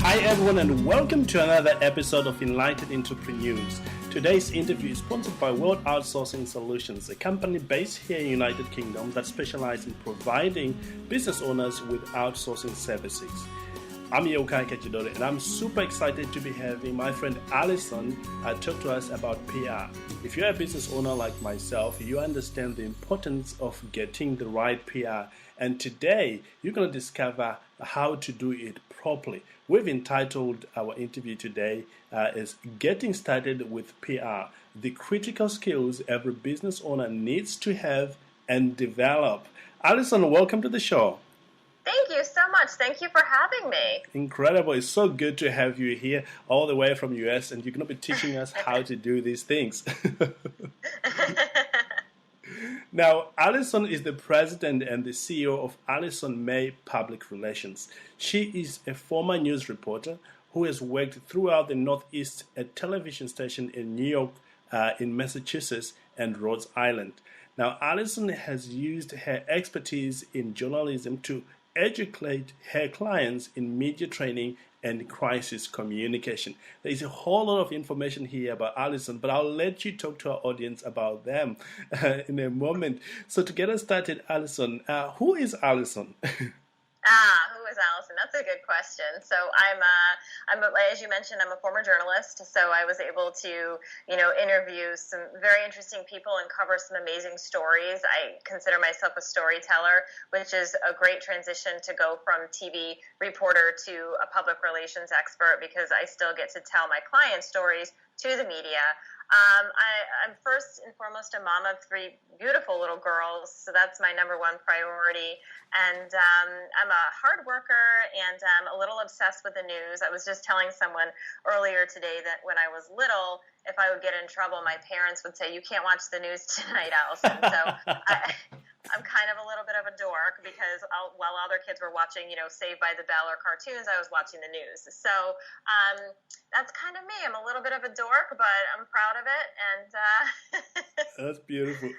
Hi everyone and welcome to another episode of Enlightened Entrepreneurs. Today's interview is sponsored by World Outsourcing Solutions, a company based here in the United Kingdom that specializes in providing business owners with outsourcing services. I'm Yokai Kechidore and I'm super excited to be having my friend Alison talk to us about PR. If you're a business owner like myself, you understand the importance of getting the right PR. And today, you're going to discover how to do it properly. We've entitled our interview today is Getting Started with PR, the critical skills every business owner needs to have and develop. Alison, welcome to the show. Thank you so much. Thank you for having me. Incredible. It's so good to have you here all the way from US, and you're going to be teaching us how to do these things. Now, Alison is the president and the CEO of Alison May Public Relations. She is a former news reporter who has worked throughout the Northeast, a television station in New York, in Massachusetts, and Rhode Island. Now, Alison has used her expertise in journalism to educate her clients in media training and crisis communication. There is a whole lot of information here about Alison, but I'll let you talk to our audience about them in a moment. So to get us started, Alison, who is Alison? Who is Alison? That's a good question. So I'm as you mentioned, I'm a former journalist. So I was able to, interview some very interesting people and cover some amazing stories. I consider myself a storyteller, which is a great transition to go from TV reporter to a public relations expert because I still get to tell my clients' stories to the media. I'm first and foremost a mom of three beautiful little girls, so that's my number one priority. And I'm a hard worker and a little obsessed with the news. I was just telling someone earlier today that when I was little, if I would get in trouble, my parents would say, "You can't watch the news tonight, Alison." So I'm kind of a little bit of a dork because while other kids were watching, Saved by the Bell or cartoons, I was watching the news. So that's kind of me. I'm a little bit of a dork, but I'm proud of it. And that's beautiful.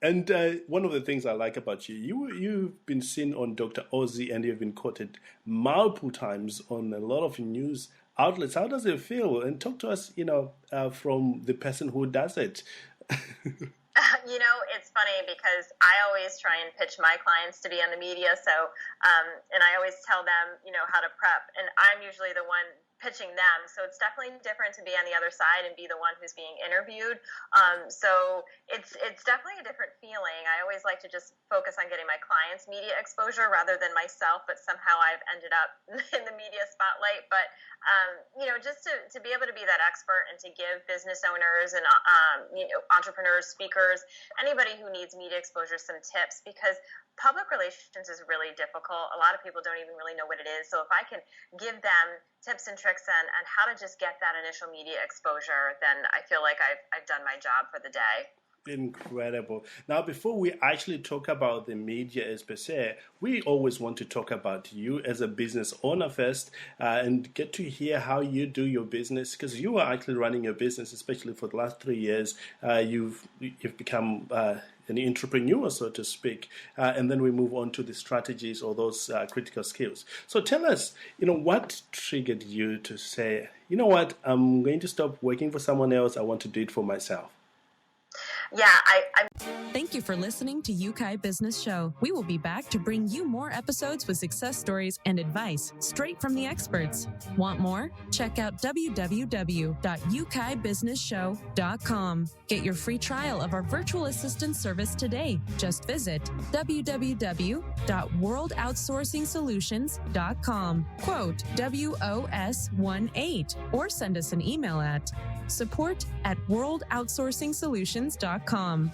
And one of the things I like about you've been seen on Dr. Ozzy and you've been quoted multiple times on a lot of news outlets. How does it feel? And talk to us, from the person who does it. It's funny because I always try and pitch my clients to be on the media. So, and I always tell them, how to prep. And I'm usually the one pitching them. So it's definitely different to be on the other side and be the one who's being interviewed. So it's definitely a different feeling. I always like to just focus on getting my clients media exposure rather than myself, but somehow I've ended up in the media spotlight. But, just to be able to be that expert and to give business owners and, entrepreneurs, speakers, anybody who needs media exposure some tips, because public relations is really difficult. A lot of people don't even really know what it is. So if I can give them tips and tricks on how to just get that initial media exposure, then I feel like I've done my job for the day. Incredible. Now, before we actually talk about the media as per se, we always want to talk about you as a business owner first and get to hear how you do your business, because you are actually running your business, especially for the last 3 years. You've become an entrepreneur, so to speak, and then we move on to the strategies or those critical skills. So tell us, what triggered you to say, you know what, I'm going to stop working for someone else. I want to do it for myself. Yeah, Thank you for listening to Yukai Business Show. We will be back to bring you more episodes with success stories and advice straight from the experts. Want more? Check out www.yukaibusinessshow.com. Get your free trial of our virtual assistant service today. Just visit www.worldoutsourcingsolutions.com. Quote WOS18 or send us an email at support@worldoutsourcingsolutions.com.